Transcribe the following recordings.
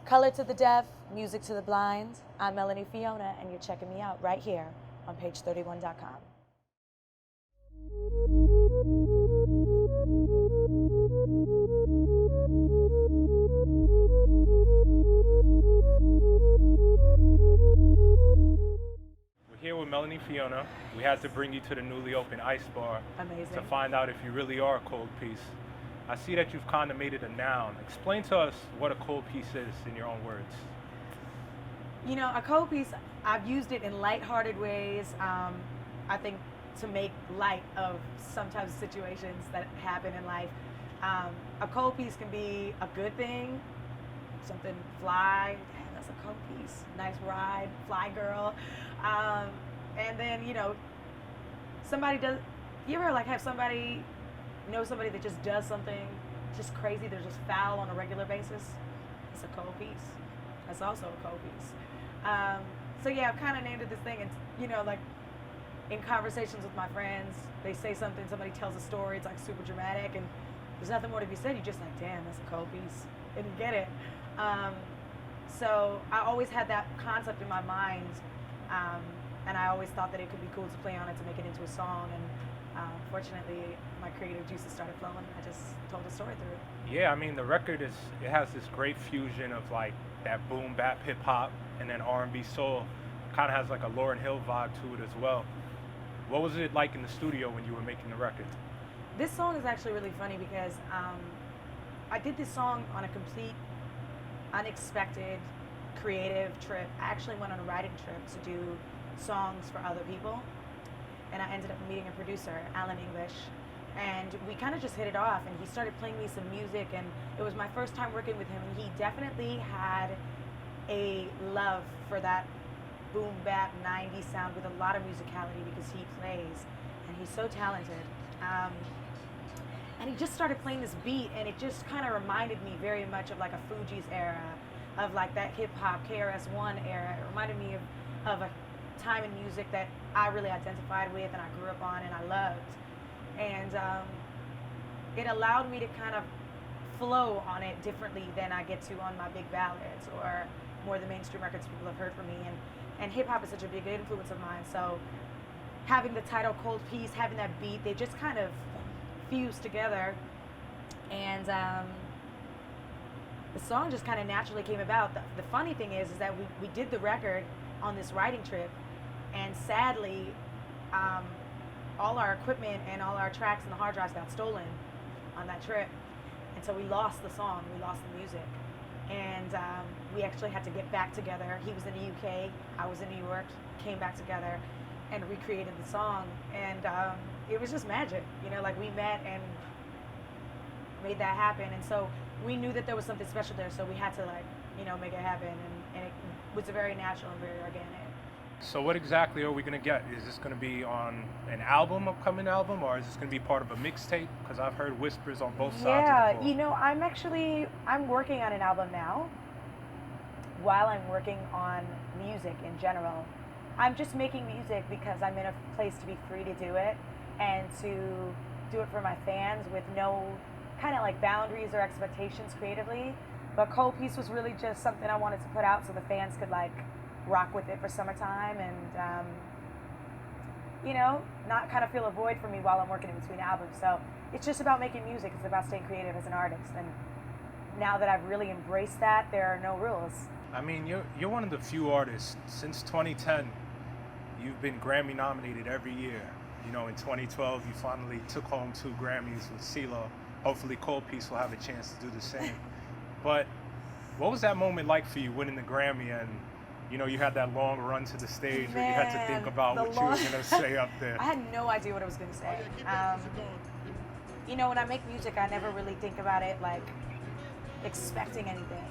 Color to the deaf, music to the blind. I'm Melanie Fiona, and you're checking me out right here on page31.com. We're here with Melanie Fiona. We had to bring you to the newly opened Ice Bar. Amazing. To find out if you really are a cold piece. I see that you've kind of made it a noun. Explain to us what a cold piece is in your own words. You know, a cold piece, I've used it in lighthearted ways. I think to make light of sometimes situations that happen in life. A cold piece can be a good thing, something fly, damn, that's a cold piece, nice ride, fly girl. And then, you know, somebody does, you ever like have somebody, know somebody that just does something just crazy, they're just foul on a regular basis? It's a cold piece. That's also a cold piece. So yeah, I've kind of named it this thing, and you know, like in conversations with my friends, they say something, somebody tells a story, it's like super dramatic, and there's nothing more to be said. You just like, damn, that's a cold piece. Didn't get it. So I always had that concept in my mind, and I always thought that it could be cool to play on it, to make it into a song. And fortunately, my creative juices started flowing. I just told a story through it. Yeah, I mean, the record it has this great fusion of like that boom bap hip hop and then R&B soul. Kind of has like a Lauryn Hill vibe to it as well. What was it like in the studio when you were making the record? This song is actually really funny because I did this song on a complete, unexpected, creative trip. I actually went on a writing trip to do songs for other people, and I ended up meeting a producer, Alan English, and we kind of just hit it off, and he started playing me some music, and it was my first time working with him, and he definitely had a love for that boom bap 90s sound with a lot of musicality because he plays, and he's so talented. And he just started playing this beat, and it just kind of reminded me very much of like a Fugees era, of like that hip hop KRS-One era. It reminded me of a time in music that I really identified with and I grew up on and I loved. And it allowed me to kind of flow on it differently than I get to on my big ballads or more the mainstream records people have heard from me. And hip hop is such a big influence of mine. So having the title Cold Piece, having that beat, they just kind of fused together. And the song just kind of naturally came about. The funny thing is that we did the record on this writing trip, and sadly, all our equipment and all our tracks and the hard drives got stolen on that trip. And so we lost the song, we lost the music. And we actually had to get back together. He was in the UK, I was in New York, came back together and recreated the song. And it was just magic, you know, like we met and made that happen. And so we knew that there was something special there, so we had to like, you know, make it happen. And it was very natural and very organic. So what exactly are we going to get? Is this going to be on an album, upcoming album, or is this going to be part of a mixtape? Because I've heard whispers on both sides Yeah, of the you know, I'm working on an album now while I'm working on music in general. I'm just making music because I'm in a place to be free to do it and to do it for my fans with no kind of like boundaries or expectations creatively. But Cold Piece was really just something I wanted to put out so the fans could like rock with it for summertime and, you know, not kind of feel a void for me while I'm working in between albums. So it's just about making music. It's about staying creative as an artist. And now that I've really embraced that, there are no rules. I mean, you're one of the few artists since 2010. You've been Grammy nominated every year. You know, in 2012, you finally took home 2 Grammys with Cee Lo. Hopefully Cold Piece will have a chance to do the same. But what was that moment like for you, winning the Grammy, and you know, you had that long run to the stage where you had to think about what you were going to say up there? I had no idea what I was going to say. You know, when I make music, I never really think about it like expecting anything.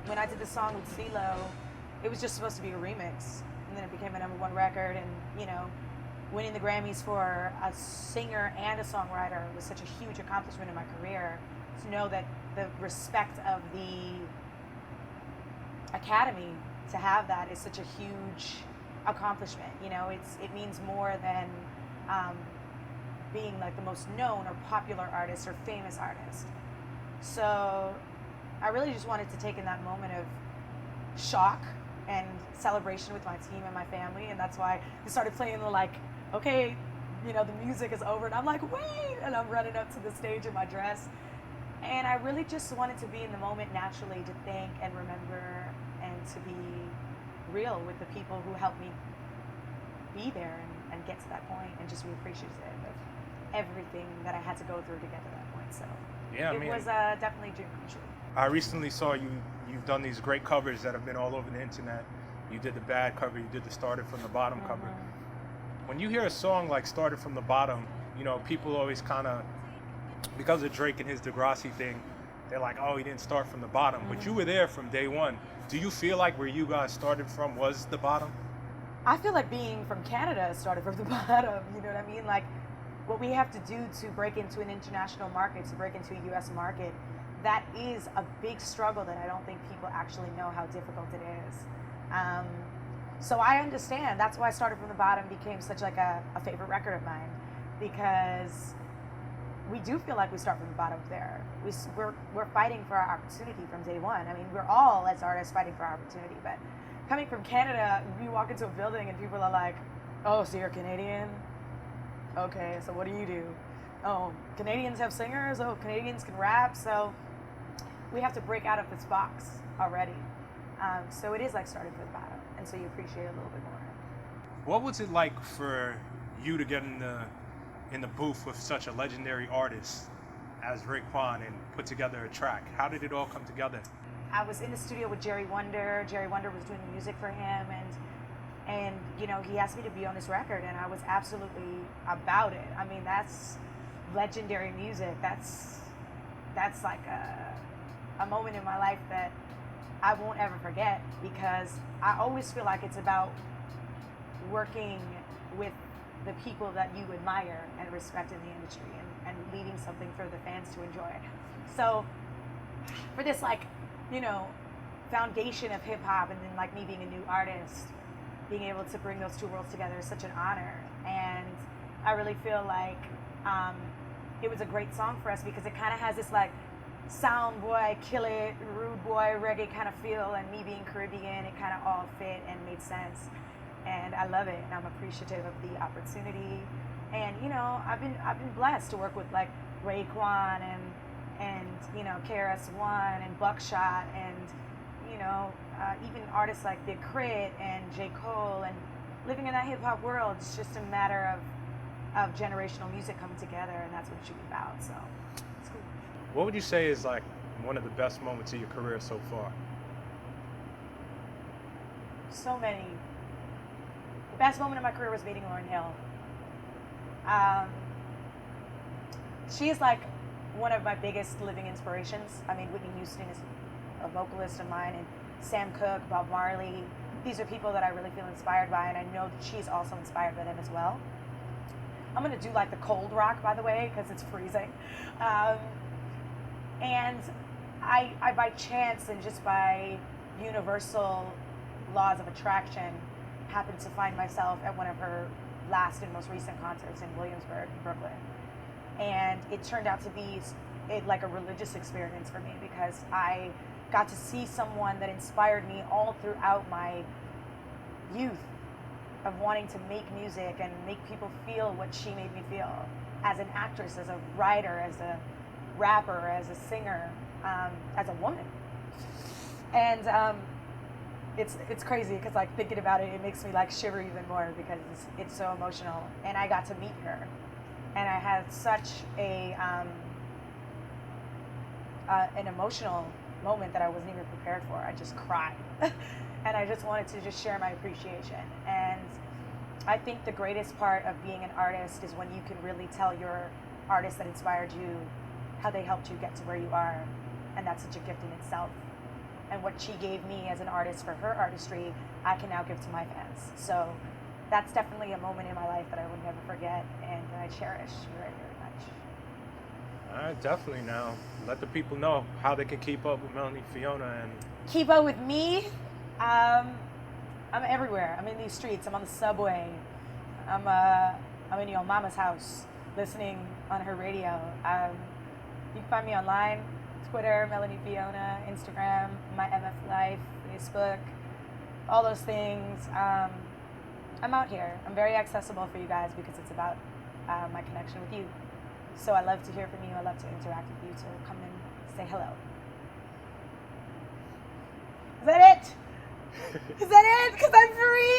When I did the song with Cee Lo, it was just supposed to be a remix, and then it became a #1 record, and you know, winning the Grammys for a singer and a songwriter was such a huge accomplishment in my career. To know that the respect of the Academy to have that is such a huge accomplishment. You know, it means more than being like the most known or popular artist or famous artist. So I really just wanted to take in that moment of shock and celebration with my team and my family, and that's why they started playing the like, okay, you know, the music is over, and I'm like, wait, and I'm running up to the stage in my dress, and I really just wanted to be in the moment naturally, to think and remember and to be real with the people who helped me be there and get to that point, and just be appreciative of everything that I had to go through to get to that point. So Yeah, it was definitely dream come true. I recently saw you've done these great covers that have been all over the internet. You did the Bad cover, you did the Started From the Bottom cover. When you hear a song like Started From the Bottom, you know, people always kind of, because of Drake and his Degrassi thing, they're like, oh, he didn't start from the bottom. But you were there from day one. Do you feel like where you guys started from was the bottom? I feel like being from Canada started from the bottom, you know what I mean? Like, what we have to do to break into an international market, to break into a US market, that is a big struggle that I don't think people actually know how difficult it is. So I understand. That's why Started From the Bottom became such like a favorite record of mine, because we do feel like we start from the bottom there. We're fighting for our opportunity from day one. I mean, we're all as artists fighting for our opportunity, but coming from Canada, you walk into a building and people are like, oh, so you're Canadian? Okay, so what do you do? Oh, Canadians have singers? Oh, Canadians can rap? So we have to break out of this box already. So it is like starting from the bottom, and so you appreciate it a little bit more. What was it like for you to get in the booth with such a legendary artist as Raekwon and put together a track? How did it all come together? I was in the studio with Jerry Wonder. Jerry Wonder was doing the music for him, and you know, he asked me to be on this record, and I was absolutely about it. I mean, that's legendary music. That's like a moment in my life that I won't ever forget, because I always feel like it's about working with the people that you admire and respect in the industry, and leaving something for the fans to enjoy. So for this, like, you know, foundation of hip hop, and then like me being a new artist, being able to bring those two worlds together is such an honor. And I really feel like it was a great song for us, because it kind of has this like Soundboy Kill It, rude boy reggae kind of feel, and me being Caribbean, it kind of all fit and made sense. And I love it, and I'm appreciative of the opportunity. And you know, I've been blessed to work with like Raekwon and you know, KRS-One and Buckshot, and you know, even artists like Big Crit and J. Cole, and living in that hip hop world. It's just a matter of generational music coming together, and that's what it should be about. So it's cool. What would you say is like one of the best moments of your career so far? So many. The best moment of my career was meeting Lauryn Hill. She is like one of my biggest living inspirations. I mean, Whitney Houston is a vocalist of mine, and Sam Cooke, Bob Marley. These are people that I really feel inspired by, and I know that she's also inspired by them as well. I'm gonna do like the cold rock, by the way, because it's freezing. And I by chance and just by universal laws of attraction, happened to find myself at one of her last and most recent concerts in Williamsburg, Brooklyn. And it turned out to be like a religious experience for me, because I got to see someone that inspired me all throughout my youth, of wanting to make music and make people feel what she made me feel, as an actress, as a writer, as a rapper, as a singer, as a woman. And it's crazy, because like thinking about it, it makes me like shiver even more, because it's so emotional. And I got to meet her, and I had such an emotional moment that I wasn't even prepared for. I just cried. And I just wanted to just share my appreciation. And I think the greatest part of being an artist is when you can really tell your artist that inspired you how they helped you get to where you are. And that's such a gift in itself. And what she gave me as an artist for her artistry, I can now give to my fans. So that's definitely a moment in my life that I will never forget, and I cherish very, very much. All right, definitely. Now, let the people know how they can keep up with Melanie Fiona. And keep up with me. I'm everywhere. I'm in these streets. I'm on the subway. I'm in your mama's house listening on her radio. You can find me online, Twitter, Melanie Fiona, Instagram, my MF Life, Facebook, all those things. I'm out here. I'm very accessible for you guys because it's about my connection with you. So I love to hear from you. I love to interact with you. So come and say hello. Is that it? Is that it? Because I'm free.